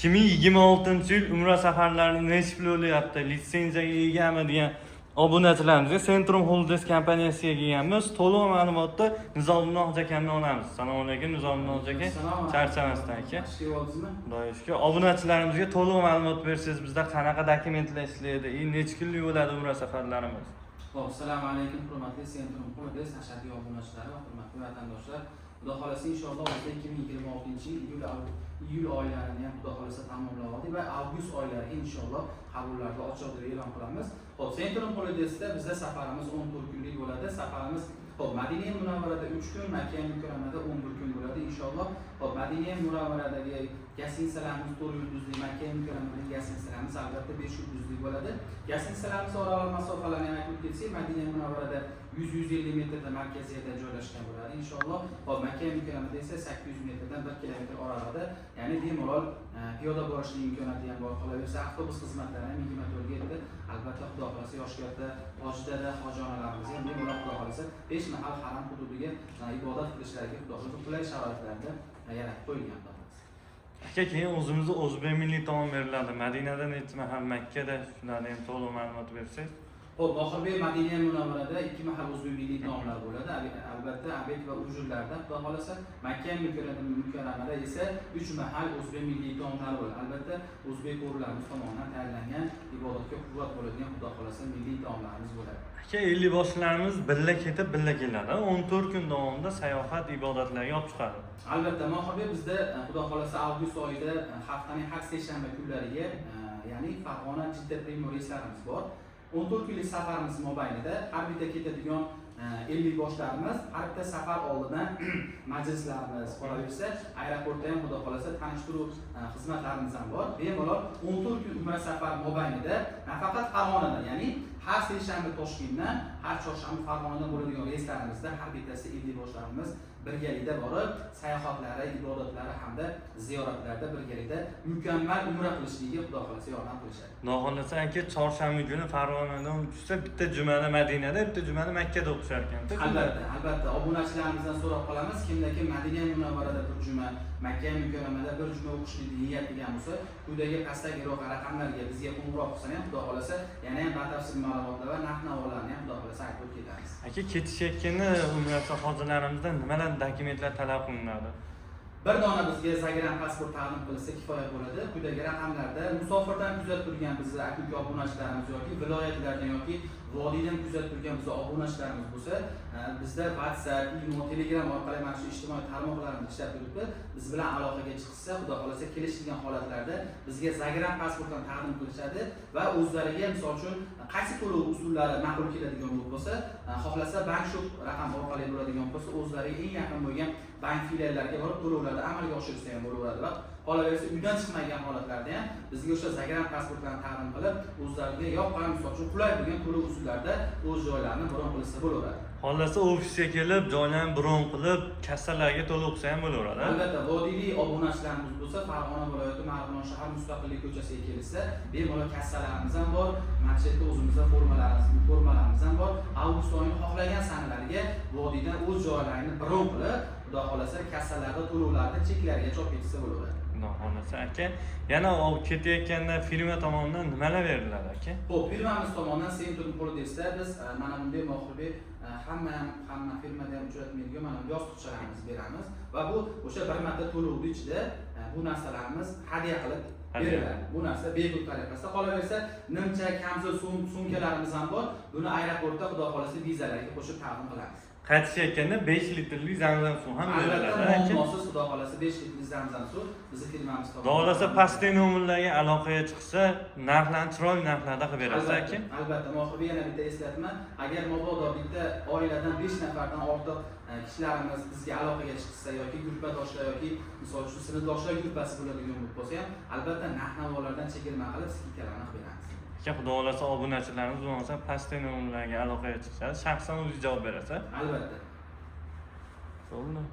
2026-yil Umra safarlarini nechta pul bo'lyapti, litsenziyaga egami degan obunachilarimizga Centrum Holdings kompaniyasiga kelganmiz. To'liq ma'lumotni Nizomiddin hoji akamdan olamiz. Assalomu alaykum Nizomiddin hoji aka. Charchamasdan aka. Xudoga obunachilarimizga to'liq ma'lumot bersangiz, bizda qanaqa dokumentlar ishlaydi, necha kunlik bo'ladi Umra safarlarimiz? Xo'p, assalomu alaykum hurmatli Centrum Holdings ashaddiy obunachilari va hurmatli vatandoshlar. Xudo xolasa inshaalloh bizda 2026-yil iyul oylarini ham xudo xolasa tamomlab va avgust oylariga inshaalloh qabullarni ochiq deb e'lon qilamiz. Xo'p, Centrum Holdingsda bizda safarimiz 14 kunlik bo'ladi. Safarimiz Madina Munavvarada 3 kun, Makka Mukarramada 11 kun bo'ladi inshaalloh. Madina Munavvaradagi gastinisalarimiz 4 yulduzli, Makka Mukarramadagi gastinisalarimiz albatta 5 yulduzli bo'ladi. Gastinisalarimiz oraliq masofalarni aytib ketsak, Madina Munavvarada 100-150 metrda markaziyada joylashgan bo'ladi inshaalloh. Makka Mukarramada esa 800 metrdan 1 kilometr oralida, ya'ni bemalol piyoda borishning imkoniyati ham bor. Qolaversa, avtobus xizmatlari ham 20 metrda albatta xudo xolasa yosh katta hojidada hojonalarimiz ham bemalol xudo xolasa 5 mahal haram hududiga ibodat qilishlariga xudo xolasa qulay sharoitlarda yaratib qo'yilgan. Aka, keyin o'zimizni o'zbek milliy taom beriladi. Madinada necha mahal, Makkada shularni ham to'liq ma'lumot bersangiz. Xo'p, Oxirbek Madina Munavvarada 2 mahal o'zbek milliy taomlar bo'ladi. Albatta, abed va ujurlarda xudo xolasa Makka Mukarramada esa 3 mahal o'zbek milliy taomlar bo'ladi. Albatta, o'zbek o'g'illarimiz tomonidan tayyorlangan ibodatga quvvat bo'ladigan xudo xolasa milliy taomlarimiz bo'ladi. Aka, 50 boshlarimiz birga ketib, birga keladi. 14 kun davomida sayohat ibodatlarga olib chiqadi. Albatta, Oxirbek bizda xudo xolasa avgust oyida haftaning har seshanba kunlariga, ya'ni Farg'ona, Jidda Primo reyslarimiz bor. 14 kunlik safarimiz mobaynida har bitta ketadigan 50 boshlarimiz, har bitta safar oldidan majlislarimiz, qolaversa aeroportda ham xudo xolasa tanishtiruv xizmatlarimiz ham bor. Bemalol 14 kun umra safar mobaynida nafaqat Farg'onada, ya'ni har seshanba Toshkentdan, har chorshanba Farg'onadan bo'ladigan reyslarimizda har bittasi 50 boshlarimiz birgalikda borib, sayohatlari, ibodatlari hamda ziyoratlarda birgalikda mukammal umra qilishligiga xudo xolasa yordam qilishadi. Xudo xolasa aka, chorshanba kuni Farg'onadan tushsa, bitta jumani Madinada, bitta jumani Makkada o'qishar ekan. Albatta, obunachilarimizdan so'rab qolamiz, kimdaki Madina Munavvarada bir juma, Makka Mukarramada bir juma o'qishni niyat qilgan bo'lsa, quyidagi pastdagi raqamlarga bizga qo'ng'iroq qilsa ham xudo xolasa yana ham batafsil ma'lumotlar va narx-navolarni ham xudo xolasa aytib ketamiz. Aka, ketishayotganda umra hojilarimizdan nimalar dokumentlar talab qilinadi? Bir dona bizga Zagram pasport taqdim qilsa kifoya bo'ladi. Quyidagi raqamlarda musofirdan kuzatib turgan bizni aka obunachilarimiz yoki viloyatlardan yoki vodiydan kuzatib turgan bizni obunachilarimiz bo'lsa, bizda WhatsApp, email, Telegram orqali mana shu ijtimoiy tarmoqlarimizni ishlab turibdi. Biz bilan aloqaga chiqsa, xudo xolasa kelishilgan holatlarda bizga Zagram pasportdan taqdim qilishadi va o'zlariga misol uchun qaysi to'lov usullari ma'qul keladigan bo'lsa, xohlasa bank shu raqam orqali bo'ladigan bo'lsa, o'zlariga eng yaqin bo'lgan bank filiallariga borib to'lovlarni amalga oshirsa ham bo'laveradi va qolaversa uydan chiqmagan holatlarda ham bizga o'sha Zagram pasportlarni taqdim qilib, o'zlariga yoqqan misol uchun qulay bo'lgan to'lov usullarida o'z joylarini bron qilsa bo'laveradi. Xohlasa ofisga kelib, joylarni bron qilib, kassalarga to'lov qilsa ham bo'laveradi. Albatta, vodiyli obunachilarimiz bo'lsa, Farg'ona viloyati Marg'ilon shahar Mustaqillik ko'chasiga kelsa, bemalol kassalarimiz ham bor, mana shu yerda o'zimizda formalarimiz ham bor. Avgust oyining xohlagan sanalariga vodiydan o'z joylarini bron qilib, xudo xolasa kassalarda to'lovlarni cheklariga chop etsa bo'laveradi. Xudo xolasa aka, yana ketayotganda firma tomonidan nimalar beriladi aka? Xo'p, firmamiz tomonidan Centrum Holdingsda biz mana bunday Oxirbek hamma firmada ham uchratmaydigan mana yostiqchalarimiz beramiz va bu o'sha bir marta to'lovni ichida bu narsalarimiz hadya qilib beriladi. Bu narsa bepul tariqasida. Qolaversa, nimcha, kamzul sumkalarimiz ham bor. Buni aeroportda xudo xolasa vizalarga qo'shib taqdim qilamiz. Qaytishayotganda 5 litrli zamzam suv ham beriladi. Albatta, muammosiz xudo xolasa 5 litrli zamzam suv bizni firmamiz tomonidan. Xudo xolasa pastdagi nomerlarga aloqaga chiqsa, narxlarni chiroyli narxlarda qilib berasiz aka. Albatta, Oxirbek yana bitta eslatma, agar mabodo bitta oiladan 5 nafardan ortiq kishilarimiz bizga aloqaga chiqsa yoki guruhdoshlar yoki misol uchun sinfdoshlar guruhi bo'ladigan bo'lsa ham, albatta narx-navolardan chegirma qilib skidkalarni qilib beramiz. Xudo xolasa obunachilarimiz bo'lmasa pastdagi nomerlarga aloqaga chiqsa, shaxsan o'zingiz javob berasiz. Albatta. To'g'rimi?